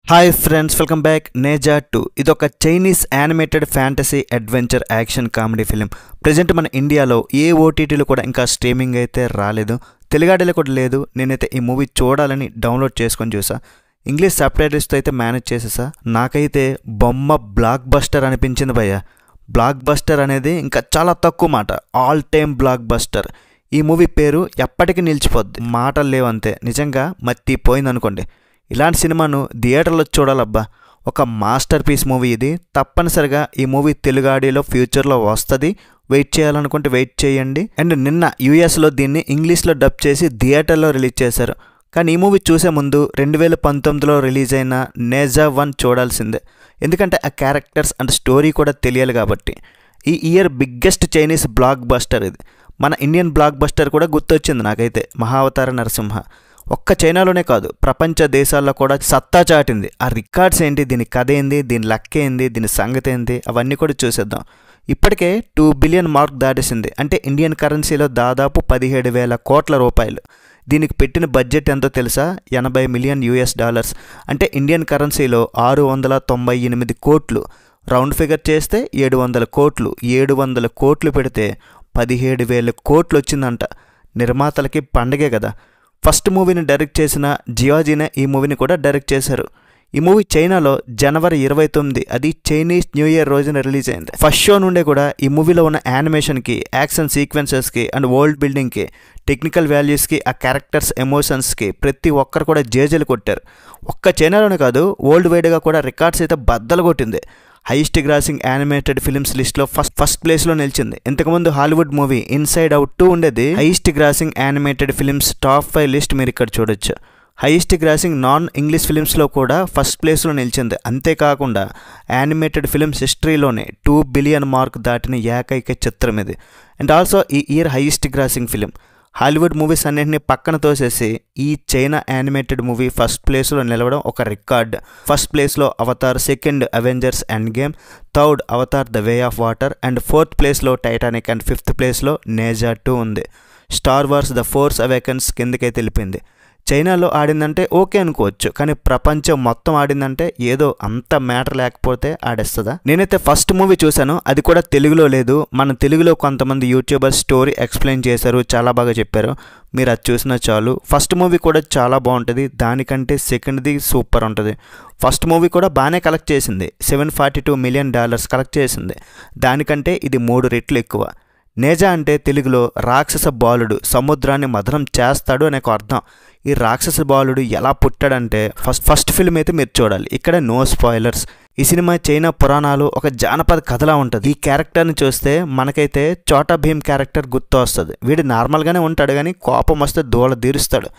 Hi friends, welcome back. Ne Zha 2 ఇది ఒక Chinese animated fantasy adventure action comedy film. Present మన ఇండియాలో ఏ ఓటీటీలో కూడా ఇంకా స్ట్రీమింగ్ అయితే రాలేదు, తెలుగాడిలో కూడా లేదు. నేనైతే ఈ మూవీ చూడాలని డౌన్లోడ్ చేసుకొని చూసా. ఇంగ్లీష్ సబ్‌టైటిల్స్తో అయితే మేనేజ్ చేసేసా. నాకైతే బొమ్మ బ్లాక్ బస్టర్ అనిపించింది భయ్య. బ్లాక్ బస్టర్ అనేది ఇంకా చాలా తక్కువ మాట, ఆల్ టైమ్ బ్లాక్ బస్టర్. ఈ మూవీ పేరు ఎప్పటికీ నిలిచిపోద్ది, మాటలు లేవంతే. నిజంగా మర్చిపోయింది అనుకోండి. ఇలాంటి సినిమాను థియేటర్లో చూడాలబ్బా. ఒక మాస్టర్ పీస్ మూవీ ఇది. తప్పనిసరిగా ఈ మూవీ తెలుగాడిలో ఫ్యూచర్లో వస్తుంది. వెయిట్ చేయాలనుకుంటే వెయిట్ చేయండి. అండ్ నిన్న యూఎస్లో దీన్ని ఇంగ్లీష్లో డబ్ చేసి థియేటర్లో రిలీజ్ చేశారు. కానీ ఈ మూవీ చూసే ముందు 2019లో రిలీజ్ అయిన నేజా 1 చూడాల్సిందే. ఎందుకంటే ఆ క్యారెక్టర్స్ అండ్ స్టోరీ కూడా తెలియాలి కాబట్టి. ఈ year biggest Chinese block buster ఇది. మన ఇండియన్ బ్లాక్ బస్టర్ కూడా గుర్తొచ్చింది నాకైతే, మహావతార నరసింహ. ఒక్క చైనాలోనే కాదు, ప్రపంచ దేశాల్లో కూడా సత్తా చాటింది. ఆ రికార్డ్స్ ఏంటి, దీని కథ ఏంది, దీని లెక్క ఏంది, దీని సంగతి ఏంటి, అవన్నీ కూడా చూసేద్దాం. ఇప్పటికే 2 బిలియన్ మార్క్ దాటేసింది. అంటే ఇండియన్ కరెన్సీలో దాదాపు 17,000 కోట్ల రూపాయలు. దీనికి పెట్టిన బడ్జెట్ ఎంతో తెలుసా? $80 మిలియన్. అంటే ఇండియన్ కరెన్సీలో 698 కోట్లు. రౌండ్ ఫిగర్ చేస్తే 700 కోట్లు. 700 కోట్లు పెడితే 17,000 కోట్లు వచ్చిందంట. నిర్మాతలకి పండగే కదా. ఫస్ట్ మూవీని డైరెక్ట్ చేసిన జియాజీనే ఈ మూవీని కూడా డైరెక్ట్ చేశారు. ఈ మూవీ చైనాలో జనవరి 29, అది చైనీస్ న్యూ ఇయర్ రోజున రిలీజ్ అయింది. ఫస్ట్ షో నుండే కూడా ఈ మూవీలో ఉన్న యానిమేషన్కి, యాక్షన్ సీక్వెన్సెస్కి అండ్ వరల్డ్ బిల్డింగ్కి, టెక్నికల్ వాల్యూస్కి, ఆ క్యారెక్టర్స్ ఎమోషన్స్కి ప్రతి ఒక్కరు కూడా జేజేలు కొట్టారు. ఒక్క చైనాలోనే కాదు, వరల్డ్ వైడ్గా కూడా రికార్డ్స్ అయితే బద్దలు కొట్టింది. హైయెస్ట్ గ్రాసింగ్ యానిమేటెడ్ ఫిల్మ్స్ లిస్ట్లో ఫస్ట్ ప్లేస్లో నిలిచింది. ఇంతకుముందు హాలీవుడ్ మూవీ ఇన్సైడ్ అవుట్ 2 ఉండేది. Highest grossing animated films top 5 list మీరు ఇక్కడ చూడొచ్చు. హైయెస్ట్ గ్రాసింగ్ నాన్ ఇంగ్లీష్ ఫిల్మ్స్లో కూడా ఫస్ట్ ప్లేస్లో నిలిచింది. అంతేకాకుండా యానిమేటెడ్ ఫిల్మ్స్ హిస్టరీలోనే 2 బిలియన్ మార్క్ దాటిన ఏకైక చిత్రం ఇది. అండ్ ఆల్సో ఈ year highest grossing film. Hollywood movies అన్నింటినీ పక్కన తోసేసి ఈ చైనా యానిమేటెడ్ మూవీ ఫస్ట్ ప్లేస్లో నిలవడం ఒక రికార్డ్. ఫస్ట్ ప్లేస్లో Avatar, second Avengers end game, third Avatar the way of water, and fourth ప్లేస్లో టైటానిక్, అండ్ ఫిఫ్త్ ప్లేస్లో నేజా 2 ఉంది. స్టార్ వార్స్ ద ఫోర్స్ అవెకన్స్ కిందకైతే వెళ్ళిపోయింది. చైనాలో ఆడిందంటే ఓకే అనుకోవచ్చు, కానీ ప్రపంచం మొత్తం ఆడిందంటే ఏదో అంత మ్యాటర్ లేకపోతే ఆడేస్తుందా? నేనైతే ఫస్ట్ మూవీ చూశాను, అది కూడా తెలుగులో లేదు. మన తెలుగులో కొంతమంది యూట్యూబర్స్ స్టోరీ ఎక్స్ప్లెయిన్ చేశారు, చాలా బాగా చెప్పారు. మీరు అది చూసినా చాలు. ఫస్ట్ మూవీ కూడా చాలా బాగుంటుంది, దానికంటే సెకండ్ది సూపర్ ఉంటుంది. ఫస్ట్ మూవీ కూడా బాగానే కలెక్ట్ చేసింది, $742 మిలియన్ కలెక్ట్ చేసింది. దానికంటే ఇది 3 రెట్లు ఎక్కువ. నేజా అంటే తెలుగులో రాక్షస బాలుడు, సముద్రాన్ని మదనం చేస్తాడు అనే ఒక అర్థం. ఈ రాక్షస బాలుడు ఎలా పుట్టాడంటే ఫస్ట్ ఫిల్మ్ అయితే మీరు చూడాలి. ఇక్కడ నో స్పాయిలర్స్. ఈ సినిమా చైనా పురాణాలు ఒక జానపద కథలా ఉంటుంది. ఈ క్యారెక్టర్ని చూస్తే మనకైతే చోటా భీమ్ క్యారెక్టర్ గుర్తు వస్తుంది. వీడు నార్మల్గానే ఉంటాడు, కానీ కోపం వస్తే దూల తీరుస్తాడు.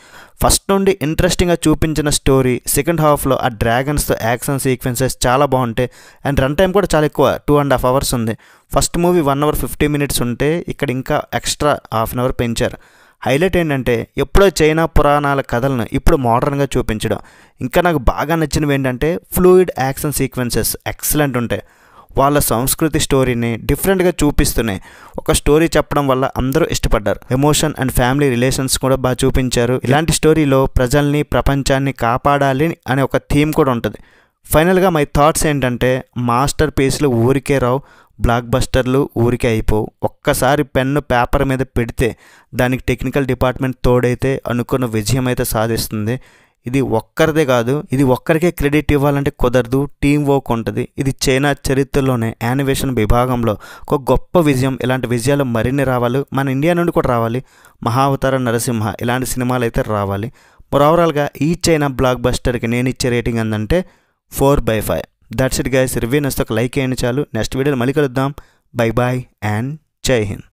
ఫస్ట్ నుండి ఇంట్రెస్టింగ్గా చూపించిన స్టోరీ, సెకండ్ హాఫ్లో ఆ డ్రాగన్స్తో యాక్షన్ సీక్వెన్సెస్ చాలా బాగుంటాయి. అండ్ రన్ టైం కూడా చాలా ఎక్కువ, 2.5 hours ఉంది. ఫస్ట్ మూవీ 1 hour 50 minutes ఉంటే ఇక్కడ ఇంకా ఎక్స్ట్రా ½ hour పెంచారు. హైలైట్ ఏంటంటే ఎప్పుడో చైనా పురాణాల కథలను ఇప్పుడు మోడర్న్గా చూపించడం. ఇంకా నాకు బాగా నచ్చినవి ఏంటంటే ఫ్లూయిడ్ యాక్షన్ సీక్వెన్సెస్ ఎక్సలెంట్ ఉంటాయి. వాళ్ళ సంస్కృతి స్టోరీని డిఫరెంట్గా చూపిస్తున్నాయి. ఒక స్టోరీ చెప్పడం వల్ల అందరూ ఇష్టపడ్డారు. ఎమోషన్ అండ్ ఫ్యామిలీ రిలేషన్స్ కూడా బాగా చూపించారు. ఇలాంటి స్టోరీలో ప్రజల్ని, ప్రపంచాన్ని కాపాడాలి అనే ఒక థీమ్ కూడా ఉంటుంది. ఫైనల్గా మై థాట్స్ ఏంటంటే, మాస్టర్ పీస్లు ఊరికే రావు, బ్లాక్ బస్టర్లు ఊరికే అయిపోవు. ఒక్కసారి పెన్ను పేపర్ మీద పెడితే దానికి టెక్నికల్ డిపార్ట్మెంట్ తోడైతే అనుకున్న విజయం అయితే సాధిస్తుంది. ఇది ఒక్కరిదే కాదు, ఇది ఒక్కరికే క్రెడిట్ ఇవ్వాలంటే కుదరదు, టీం వర్క్ ఉంటుంది. ఇది చైనా చరిత్రలోనే యానిమేషన్ విభాగంలో ఒక గొప్ప విజయం. ఇలాంటి విజయాలు మరిన్ని రావాలి, మన ఇండియా నుండి కూడా రావాలి. మహావతార నరసింహ ఇలాంటి సినిమాలు అయితే రావాలి. ఓవరాల్గా ఈ చైనా బ్లాక్ బస్టర్కి నేను ఇచ్చే రేటింగ్ ఏంటంటే 4/5. That's it guys. రివ్యూ నచ్చితే ఒక లైక్ చేయండి చాలు. నెక్స్ట్ వీడియోలో మళ్ళీ కలుద్దాం. బై బాయ్ అండ్ జై హింద్.